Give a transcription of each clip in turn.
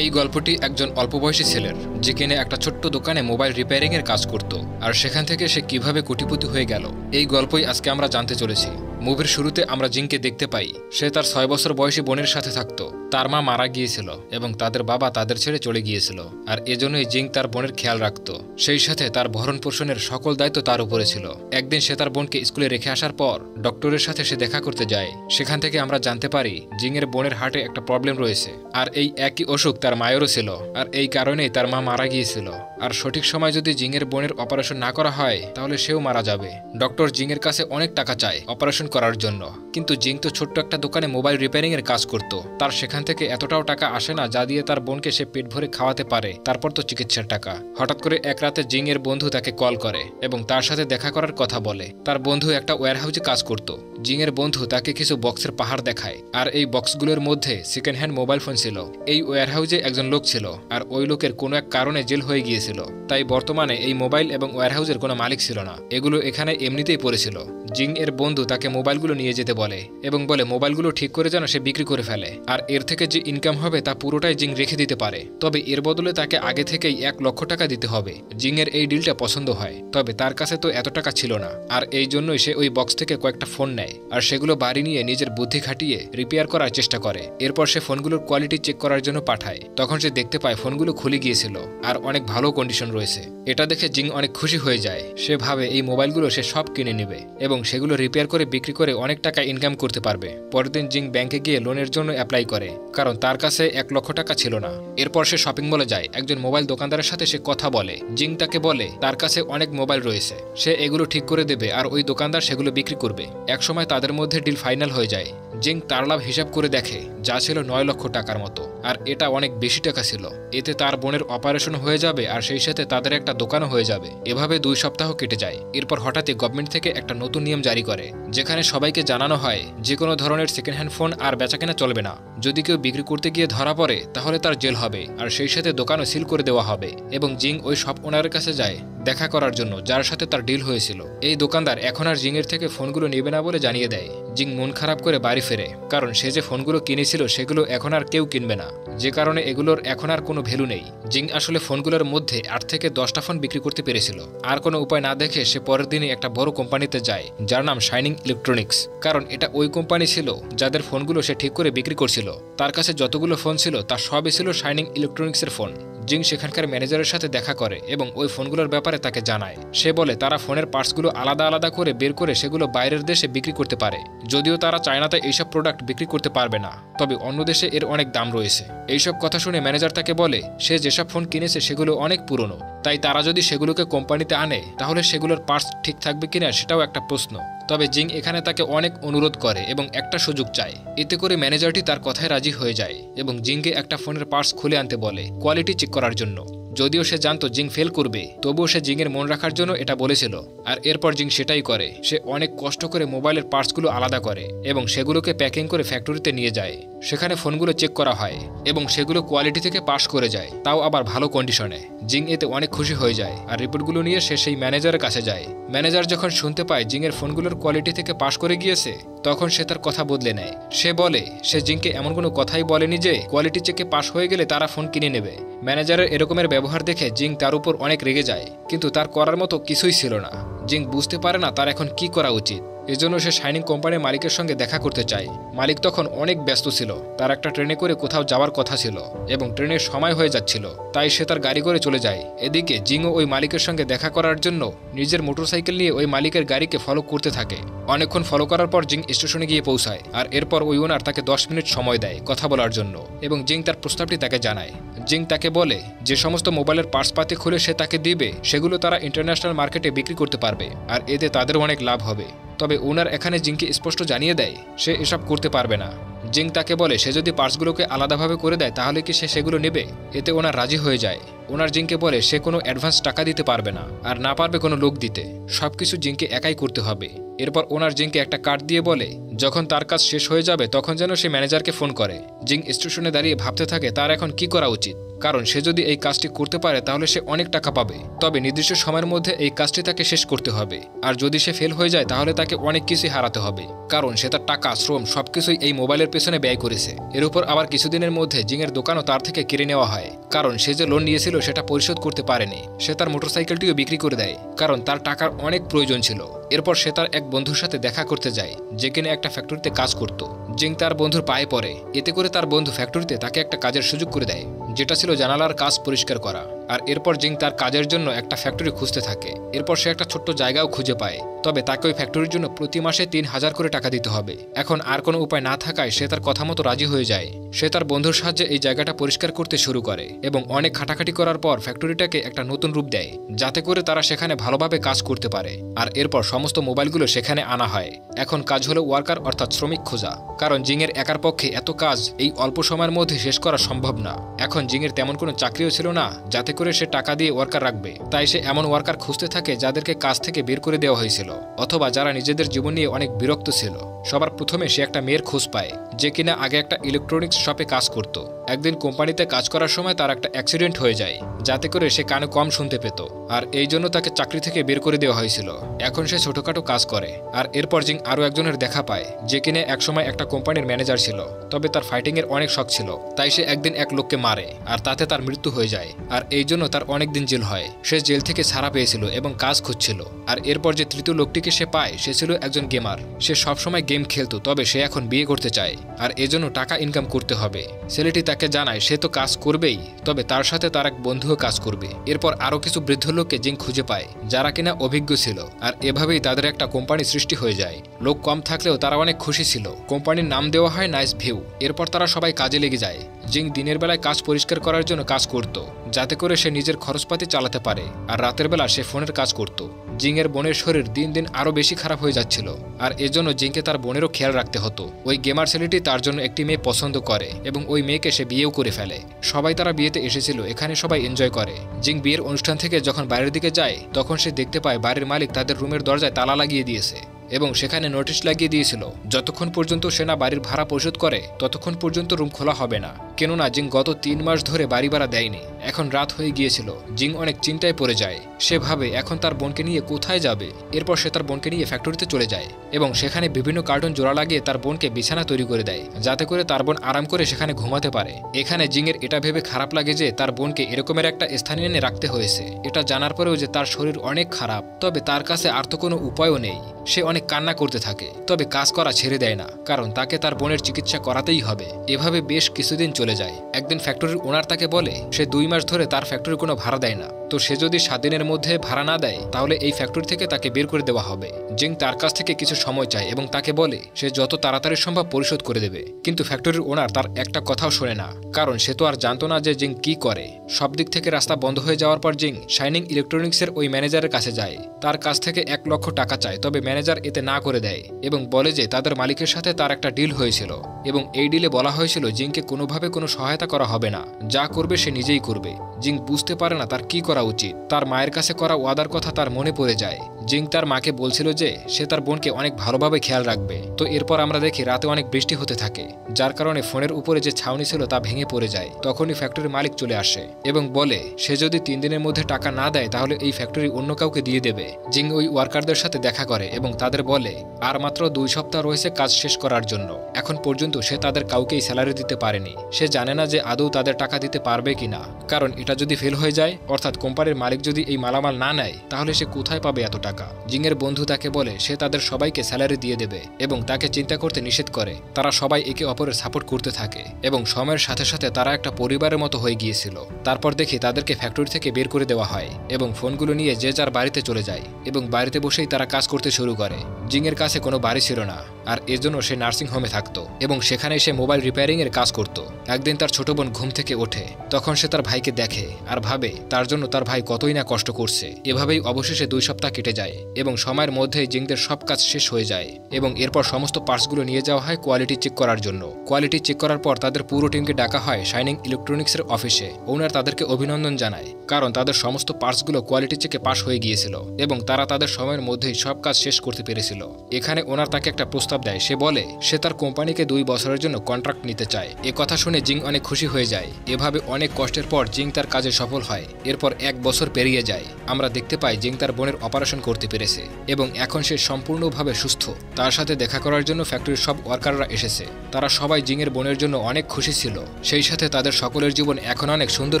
এই গল্পটি একজন অল্পবয়সী ছেলের, যে কিনে একটা ছোট্ট দোকানে মোবাইল রিপেয়ারিং এর কাজ করত, আর সেখান থেকে সে কিভাবে কোটিপতি হয়ে গেল এই গল্পই আজকে আমরা জানতে চলেছি। মুভির শুরুতে আমরা জিংকে দেখতে পাই। সে তার 6 বছর বয়সী বোনের সাথে থাকত। তার মা মারা গিয়েছিল এবং তাদের বাবা তাদের ছেড়ে চলে গিয়েছিল, আর এজন্যই জিং তার বোনের খেয়াল রাখত। সেই সাথে তার ভরণ পোষণের সকল দায়িত্ব তার উপরে ছিল। একদিন সে তার বোনকে স্কুলে রেখে আসার পর ডক্টরের সাথে সে দেখা করতে যায়। সেখান থেকে আমরা জানতে পারি জিং এর বোনের হার্টে একটা প্রবলেম রয়েছে, আর এই একই অসুখ তার মায়েরও ছিল, আর এই কারণেই তার মা মারা গিয়েছিল। আর সঠিক সময় যদি জিং এর বোনের অপারেশন না করা হয় তাহলে সেও মারা যাবে। ডক্টর জিং এর কাছে অনেক টাকা চায় অপারেশন করার জন্য, কিন্তু জিং তো ছোট্ট একটা দোকানে মোবাইল রিপেয়ারিং এর কাজ করত। তার সেখান থেকে এতটাও টাকা আসে না যা দিয়ে তার বোনকে সে পেট ভরে খাওয়াতে পারে, তারপর তো চিকিৎসার টাকা। হঠাৎ করে এক রাতে জিং এর বন্ধু তাকে কল করে এবং তার সাথে দেখা করার কথা বলে। তার বন্ধু একটা ওয়্যারহাউসে কাজ করত। জিং এর বন্ধু তাকে কিছু বক্সের পাহাড় দেখায়, আর এই বক্সগুলোর মধ্যে সেকেন্ড হ্যান্ড মোবাইল ফোন ছিল। এই ওয়্যারহাউসে একজন লোক ছিল, আর ওই লোকের কোনো এক কারণে জেল হয়ে গিয়েছিল, তাই বর্তমানে এই মোবাইল এবং ওয়্যারহাউসের কোনো মালিক ছিল না। এগুলো এখানে এমনিতেই পড়েছিল। জিং এর বন্ধু তাকে মোবাইলগুলো নিয়ে যেতে বলে এবং বলে মোবাইলগুলো ঠিক করে যেন সে বিক্রি করে ফেলে, আর এর থেকে যে ইনকাম হবে তা পুরোটাই জিং রেখে দিতে পারে। তবে এর বদলে তাকে আগে থেকেই 1 লক্ষ টাকা দিতে হবে। জিং এর এই ডিলটা পছন্দ হয়, তবে তার কাছে তো এত টাকা ছিল না, আর এই জন্যই সে ওই বক্স থেকে কয়েকটা ফোন নেয়, আর সেগুলো বাড়ি নিয়ে নিজের বুদ্ধি খাটিয়ে রিপেয়ার করার চেষ্টা করে। এরপর সে ফোনগুলোর কোয়ালিটি চেক করার জন্য পাঠায়। তখন সে দেখতে পায় ফোনগুলো খুলে গিয়েছিল আর অনেক ভালো কন্ডিশন রয়েছে। এটা দেখে জিং অনেক খুশি হয়ে যায়। সে ভাবে এই মোবাইলগুলো সে সব কিনে নেবে এবং সেগুলো রিপেয়ার করে বিক্রি করে অনেক টাকা ইনকাম করতে পারবে। পরের দিন জিং ব্যাংকে গিয়ে লোনের জন্য অ্যাপ্লাই করে, কারণ তার কাছে 1 লক্ষ টাকা ছিল না। এরপর সে শপিং মলে যায়। একজন মোবাইল দোকানদারের সাথে সে কথা বলে। জিং তাকে বলে তার কাছে অনেক মোবাইল রয়েছে, সে এগুলো ঠিক করে দেবে আর ওই দোকানদার সেগুলো বিক্রি করবে। একসময় তাদের মধ্যে ডিল ফাইনাল হয়ে যায়। জিং তার লাভ হিসাব করে দেখে, যা ছিল 9 লক্ষ টাকার মতো, আর এটা অনেক বেশি টাকা ছিল। এতে তার বোনের অপারেশন হয়ে যাবে আর সেই সাথে তাদের একটা দোকানও হয়ে যাবে। এভাবে 2 সপ্তাহ কেটে যায়। এরপর হঠাৎই গভর্নমেন্ট থেকে একটা নতুন নিয়ম জারি করে, যেখানে সবাইকে জানানো হয় যে কোনো ধরনের সেকেন্ড হ্যান্ড ফোন আর বেচাকেনা চলবে না। যদি কেউ বিক্রি করতে গিয়ে ধরা পড়ে তাহলে তার জেল হবে, আর সেই সাথে দোকানও সিল করে দেওয়া হবে। এবং জিং ওই সব ওনারের কাছে যায় দেখা করার জন্য যার সাথে তার ডিল হয়েছিল। এই দোকানদার এখন আর জিং এর থেকে ফোনগুলো নেবে না বলে জানিয়ে দেয়। জিং মন খারাপ করে বাড়ি ফেরে, কারণ সে যে ফোনগুলো কিনেছিল সেগুলো এখন আর কেউ কিনবে না, যে কারণে এগুলোর এখন আর কোনো ভ্যালু নেই। জিং আসলে ফোনগুলোর মধ্যে 8 থেকে 10টা ফোন বিক্রি করতে পেরেছিল। আর কোনো উপায় না দেখে সে পরের দিনই একটা বড় কোম্পানিতে যায় যার নাম শাইনিং ইলেকট্রনিক্স, কারণ এটা ওই কোম্পানি ছিল যাদের ফোনগুলো সে ঠিক করে বিক্রি করছিল। তার কাছে যতগুলো ফোন ছিল তার সবই ছিল শাইনিং ইলেকট্রনিক্সের ফোন। জিং সেখানকার ম্যানেজারের সাথে দেখা করে এবং ওই ফোনগুলোর ব্যাপারে তাকে জানায়। সে বলে তারা ফোনের পার্টসগুলো আলাদা আলাদা করে বের করে সেগুলো বাইরের দেশে বিক্রি করতে পারে, যদিও তারা চায়নাতে এইসব প্রোডাক্ট বিক্রি করতে পারবে না, তবে অন্য দেশে এর অনেক দাম রয়েছে। এইসব কথা শুনে ম্যানেজার তাকে বলে সে যেসব ফোন কিনেছে সেগুলো অনেক পুরনো, তাই তারা যদি সেগুলোকে কোম্পানিতে আনে তাহলে সেগুলোর পার্টস ঠিক থাকবে কিনা সেটাও একটা প্রশ্ন। তবে জিং এখানে তাকে অনেক অনুরোধ করে এবং একটা সুযোগ চায়। এতে করে ম্যানেজারটি তার কথায় রাজি হয়ে যায় এবং জিংকে একটা ফোনের পার্টস খুলে আনতে বলে কোয়ালিটি চেক করার জন্য। যদিও সে জানতো জিং ফেল করবে, তবুও সে জিং এর মন রাখার জন্য এটা বলেছিল। আর এরপর জিং সেটাই করে। সে অনেক কষ্ট করে মোবাইলের পার্টসগুলো আলাদা করে এবং সেগুলোকে প্যাকিং করে ফ্যাক্টরিতে নিয়ে যায়। সেখানে ফোনগুলো চেক করা হয় এবং সেগুলো কোয়ালিটি থেকে পাস করে যায়, তাও আবার ভালো কন্ডিশনে। জিং এতে অনেক খুশি হয়ে যায় আর রিপোর্টগুলো নিয়ে সে সেই ম্যানেজারের কাছে যায়। ম্যানেজার যখন শুনতে পায় জিং এর ফোনগুলোর কোয়ালিটি থেকে পাস করে গিয়েছে, তখন সে তার কথা বদলে নেয়। সে বলে সে জিংকে এমন কোনো কথাই বলেনি যে কোয়ালিটি চেকে পাস হয়ে গেলে তারা ফোন কিনে নেবে। ম্যানেজারের এরকমের ব্যবহার দেখে জিং তার উপর অনেক রেগে যায়, কিন্তু তার করার মতো কিছুই ছিল না। জিং বুঝতে পারে না তার এখন কি করা উচিত। এজন্য সে শাইনিং কোম্পানির মালিকের সঙ্গে দেখা করতে চায়। মালিক তখন অনেক ব্যস্ত ছিল, তার একটা ট্রেনে করে কোথাও যাওয়ার কথা ছিল এবং ট্রেনের সময় হয়ে যাচ্ছিল, তাই সে তার গাড়ি করে চলে যায়। এদিকে জিংও ওই মালিকের সঙ্গে দেখা করার জন্য নিজের মোটরসাইকেল নিয়ে ওই মালিকের গাড়িকে ফলো করতে থাকে। অনেকক্ষণ ফলো করার পর জিং স্টেশনে গিয়ে পৌঁছায়, আর এরপর ওই ওনার তাকে 10 মিনিট সময় দেয় কথা বলার জন্য এবং জিং তার প্রস্তাবটি তাকে জানায়। জিং তাকে বলে যে সমস্ত মোবাইলের পার্টস পাতি খুলে সে তাকে দিবে সেগুলো তারা ইন্টারন্যাশনাল মার্কেটে বিক্রি করতে পারবে, আর এতে তাদের অনেক লাভ হবে। তবে ওনার এখানে জিংকে স্পষ্ট জানিয়ে দেয় সে এসব করতে পারবে না। জিং তাকে বলে সে যদি পার্টসগুলোকে আলাদাভাবে করে দেয় তাহলে কি সে সেগুলো নেবে। এতে ওনার রাজি হয়ে যায়। ওনার জিংকে বলে সে কোনো অ্যাডভান্স টাকা দিতে পারবে না, আর না পারবে কোনো লোক দিতে, সবকিছু জিংকে একাই করতে হবে। এরপর ওনার জিংকে একটা কার্ড দিয়ে বলে যখন তার কাজ শেষ হয়ে যাবে তখন যেন সে ম্যানেজারকে ফোন করে। জিং স্টেশনে দাঁড়িয়ে ভাবতে থাকে তার এখন কি করা উচিত, কারণ সে যদি এই কাজটি করতে পারে তাহলে সে অনেক টাকা পাবে, তবে নির্দিষ্ট সময়ের মধ্যে এই কাজটি তাকে শেষ করতে হবে। আর যদি সে ফেল হয়ে যায় তাহলে তাকে অনেক কিছুই হারাতে হবে, কারণ সে তার টাকা শ্রম সবকিছুই এই মোবাইলের পেছনে ব্যয় করেছে। এর উপর আবার কিছুদিনের মধ্যে জিংয়ের দোকানও তার থেকে কেড়ে নেওয়া হয়, কারণ সে যে লোন নিয়েছিল সেটা পরিশোধ করতে পারেনি। সে তার মোটরসাইকেলটিও বিক্রি করে দেয়, কারণ তার টাকার অনেক প্রয়োজন ছিল। এরপর সে তার এক বন্ধুর সাথে দেখা করতে যায় যে কিনা একটা ফ্যাক্টরিতে কাজ করত। জিং তার বন্ধুর পায়ে পড়ে, এতে করে তার বন্ধু ফ্যাক্টরিতে তাকে একটা কাজের সুযোগ করে দেয়, যেটা ছিল জানালার কাজ পরিষ্কার করা। আর এরপর জিং তার কাজের জন্য একটা ফ্যাক্টরি খুঁজতে থাকে। এরপর সে একটা ছোট্ট জায়গাও খুঁজে পায়, তবে তাকে ওই ফ্যাক্টরির জন্য প্রতি মাসে 3000 করে টাকা দিতে হবে। এখন আর কোনো উপায় না থাকায় সে তার কথা মতো রাজি হয়ে যায়। সে তার বন্ধুর সাহায্যে এই জায়গাটা পরিষ্কার করতে শুরু করে এবং অনেক খাটাখাটি করার পর ফ্যাক্টরিটাকে একটা নতুন রূপ দেয়, যাতে করে তারা সেখানে ভালোভাবে কাজ করতে পারে। আর এরপর সমস্ত মোবাইলগুলো সেখানে আনা হয়। এখন কাজ হলো ওয়ার্কার অর্থাৎ শ্রমিক খোঁজা, কারণ জিংয়ের একার পক্ষে এত কাজ এই অল্প সময়ের মধ্যে শেষ করা সম্ভব না। এখন জিংয়ের তেমন কোনো চাকরিও ছিল না যাতে করে সে টাকা দিয়ে ওয়ার্কার রাখবে, তাই সে এমন ওয়ার্কার খুঁজতে থাকে যাদেরকে কাজ থেকে বের করে দেওয়া হয়েছিল, অথবা যারা নিজেদের জীবন নিয়ে অনেক বিরক্ত ছিল। সবার প্রথমে সে একটা মেয়ের খোঁজ পায় যে কিনা আগে একটা ইলেকট্রনিক্স শপে কাজ করত। একদিন কোম্পানিতে কাজ করার সময় তার একটা অ্যাক্সিডেন্ট হয়ে যায়, যাতে করে সে কানে কম শুনতে পেত, আর এই জন্য তাকে চাকরি থেকে বের করে দেওয়া হয়েছিল। এখন সে ছোটখাটো কাজ করে। আর এরপর জিং আরও একজনের দেখা পায় যে কিনা একসময় একটা কোম্পানির ম্যানেজার ছিল, তবে তার ফাইটিং এর অনেক শখ ছিল, তাই সে একদিন এক লোককে মারে আর তাতে তার মৃত্যু হয়ে যায়। আর এই জন্য তার অনেক দিন জেল হয়। সে জেল থেকে ছাড়া পেয়েছিল এবং কাজ খুঁজছিল। আর এরপর যে তৃতীয় লোকটিকে সে পায় সে ছিল একজন গেমার। সে সবসময় গেম খেলতো, তবে সে এখন বিয়ে করতে চায় আর এজন্য টাকা ইনকাম করতে হবে। ছেলেটি তাকে জানায় সে তো কাজ করবেই, তবে তার সাথে তার এক বন্ধুও কাজ করবে। এরপর আরো কিছু বৃদ্ধ লোককে জিং খুঁজে পায় যারা কিনা অভিজ্ঞ ছিল, আর এভাবেই তাদের একটা কোম্পানি সৃষ্টি হয়ে যায়। লোক কম থাকলেও তারা অনেক খুশি ছিল। কোম্পানির নাম দেওয়া হয় নাইস ভিউ। এরপর তারা সবাই কাজে লেগে যায়। জিং দিনের বেলায় কাজ পরিষ্কার করার জন্য কাজ করত, যাতে করে সে নিজের খরচপাতি চালাতে পারে, আর রাতের বেলা সে ফোনের কাজ করত। জিংয়ের বোনের শরীর দিন দিন আরো বেশি খারাপ হয়ে যাচ্ছিল, আর এজন্য জিংকে তার বোনেরও খেয়াল রাখতে হতো। ওই গেমার ছেলেটি তার জন্য একটি মেয়ে পছন্দ করে এবং ওই মেয়েকে সে বিয়েও করে ফেলে। সবাই তারা বিয়েতে এসেছিল, এখানে সবাই এনজয় করে। জিং বিয়ের অনুষ্ঠান থেকে যখন বাইরের দিকে যায় তখন সে দেখতে পায় বাড়ির মালিক তাদের রুমের দরজায় তালা লাগিয়ে দিয়েছে এবং সেখানে নোটিশ লাগিয়ে দিয়েছিল যতক্ষণ পর্যন্ত সে না বাড়ির ভাড়া পরিশোধ করে ততক্ষণ পর্যন্ত রুম খোলা হবে না। কেননা জিং গত 3 মাস ধরে বাড়ি ভাড়া দেয়নি। এখন রাত হয়ে গিয়েছিল, জিং অনেক চিন্তায় পড়ে যায়। সে ভাবে এখন তার বোনকে নিয়ে কোথায় যাবে। এরপর সে তার বোনকে নিয়ে ফ্যাক্টরিতে চলে যায় এবং সেখানে বিভিন্ন কার্টুন জোড়া লাগিয়ে তার বোনকে বিছানা তৈরি করে দেয়, যাতে করে তার বোন আরাম করে সেখানে ঘুমাতে পারে। এখানে জিংয়ের এটা ভেবে খারাপ লাগে যে তার বোনকে এরকমের একটা স্থানে এনে রাখতে হয়েছে। এটা জানার পরেও যে তার শরীর অনেক খারাপ, তবে তার কাছে আর তো কোনো উপায়ও নেই। সে অনেক কান্না করতে থাকে, তবে কাজ করা ছেড়ে দেয় না, কারণ তাকে তার বোনের চিকিৎসা করাতেই হবে। এভাবে বেশ কিছুদিন চলে যায়। একদিন ফ্যাক্টরির ওনার তাকে বলে সে 2 মাস ধরে তার ফ্যাক্টরির কোনো ভাড়া দেয় না, তো সে যদি 7 দিনের মধ্যে ভাড়া না দেয় তাহলে এই ফ্যাক্টরি থেকে তাকে বের করে দেওয়া হবে। জিং তার কাছ থেকে কিছু সময় চায় এবং তাকে বলে সে যত তাড়াতাড়ি সম্ভব পরিশোধ করে দেবে। কিন্তু ফ্যাক্টরির ওনার তার একটা কথাও শোনে না, কারণ সে তো আর জানতো না যে জিং কি করে। সব দিক থেকে রাস্তা বন্ধ হয়ে যাওয়ার পর জিং শাইনিং ইলেকট্রনিক্সের ওই ম্যানেজারের কাছে যায়। তার কাছ থেকে 1 লক্ষ টাকা চায়, তবে ম্যানেজার এতে না করে দেয় এবং বলে যে তাদের মালিকের সাথে তার একটা ডিল হয়েছিল এবং এই ডিলে বলা হয়েছিল জিংকে কোনোভাবে কোনো সহায়তা করা হবে না, যা করবে সে নিজেই করবে। জিং বুঝতে পারে না তার কি করা উচিত। তার মায়ের কাছে করা ওয়াদার কথা তার মনে পড়ে যায়। জিং তার মাকে বলছিল যে সে তার বোনকে অনেক ভালোভাবে খেয়াল রাখবে। তো এরপর আমরা দেখি রাতে অনেক বৃষ্টি হতে থাকে, যার কারণে ফোনের উপরে যে ছাউনি ছিল তা ভেঙে পড়ে যায়। তখনই ফ্যাক্টরির মালিক চলে আসে এবং বলে সে যদি 3 দিনের মধ্যে টাকা না দেয় তাহলে এই ফ্যাক্টরি অন্য কাউকে দিয়ে দেবে। জিং ওই ওয়ার্কারদের সাথে দেখা করে এবং তাদের বলে আর মাত্র 2 সপ্তাহ রয়েছে কাজ শেষ করার জন্য। এখন পর্যন্ত সে তাদের কাউকেই স্যালারি দিতে পারেনি। সে জানে না যে আদৌ তাদের টাকা দিতে পারবে কিনা, কারণ এটা যদি ফেল হয়ে যায়, অর্থাৎ কোম্পানির মালিক যদি এই মালামাল না নেয়, তাহলে সে কোথায় পাবে এত টাকা। জিংয়ের বন্ধু তাকে বলে সে তাদের সবাইকে স্যালারি দিয়ে দেবে এবং তাকে চিন্তা করতে নিষেধ করে। তারা সবাই একে অপরের সাপোর্ট করতে থাকে এবং সময়ের সাথে সাথে তারা একটা পরিবারের মতো হয়ে গিয়েছিল। তারপর দেখি তাদেরকে ফ্যাক্টরি থেকে বের করে দেওয়া হয় এবং ফোনগুলো নিয়ে যে যার বাড়িতে চলে যায় এবং বাড়িতে বসেই তারা কাজ করতে শুরু করে। জিংয়ের কাছে কোনো বাড়ি ছিল না, আর এজন্য সে নার্সিং হোমে থাকতো এবং সেখানে সে মোবাইল রিপেয়ারিং এর কাজ করত। একদিন তার ছোট বোন ঘুম থেকে ওঠে, তখন সে তার ভাইকে দেখে আর ভাবে তার জন্য তার ভাই কতই না কষ্ট করছে। এভাবেই অবশেষে 2 সপ্তাহ কেটে যায় এবং সময়ের মধ্যেই জিংদের সব কাজ শেষ হয়ে যায় এবং এরপর সমস্ত পার্টসগুলো নিয়ে যাওয়া হয় কোয়ালিটি চেক করার জন্য। কোয়ালিটি চেক করার পর তাদের পুরো টিমকে ডাকা হয় শাইনিং ইলেকট্রনিক্সের অফিসে। ওনার তাদেরকে অভিনন্দন জানায়, কারণ তাদের সমস্ত পার্টসগুলো কোয়ালিটি চেকে পাস হয়ে গিয়েছিল এবং তারা তাদের সময়ের মধ্যেই সব কাজ শেষ করতে পেরেছিল। এখানে ওনার তাকে একটা প্রস্তাব দেয়। সে বলে সে তার কোম্পানিকে 2 বছরের জন্য কন্ট্রাক্ট নিতে চায়। এ কথা শুনে জিং অনেক খুশি হয়ে যায়। এভাবে অনেক কষ্টের পর জিং তার কাজে সফল হয়। এরপর 1 বছর পেরিয়ে যায়। আমরা দেখতে পাই জিং তার বোনের অপারেশন করতে পেরেছে এবং এখন সে সম্পূর্ণভাবে সুস্থ। তার সাথে দেখা করার জন্য ফ্যাক্টরির সব ওয়ার্কাররা এসেছে। তারা সবাই জিংয়ের বোনের জন্য অনেক খুশি ছিল। সেই সাথে তাদের সকলের জীবন এখন অনেক সুন্দর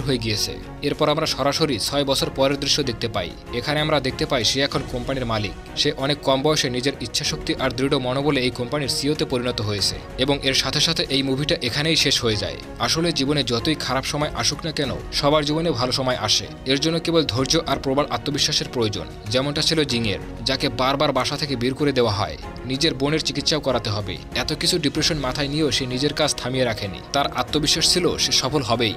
হয়ে গিয়েছে। এরপর আমরা সরাসরি 6 বছর পরের দৃশ্য দেখতে পাই। এখানে আমরা দেখতে পাই সে এখন কোম্পানির মালিক। সে অনেক কম বয়সে নিজের ইচ্ছাশক্তি আর দৃঢ় মনোবলে এই কোম্পানির সিইওতে পরিণত হয়েছে এবং এর সাথে সাথে এই মুভিটা এখানেই শেষ হয়ে যায়। আসলে জীবনে যতই খারাপ সময় আসুক না কেন, সবার জীবনে ভালো সময় আসে। এর জন্য কেবল ধৈর্য আর প্রবল আত্মবিশ্বাসের প্রয়োজন, যেমনটা ছিল জিংয়ের, যাকে বারবার বাসা থেকে বের করে দেওয়া হয়। নিজের বোনের চিকিৎসাও করাতে হবে। এত কিছু ডিপ্রেশন মাথায় নিয়েও সে নিজের কাজ থামিয়ে রাখেনি। তার আত্মবিশ্বাস ছিল সে সফল হবেই।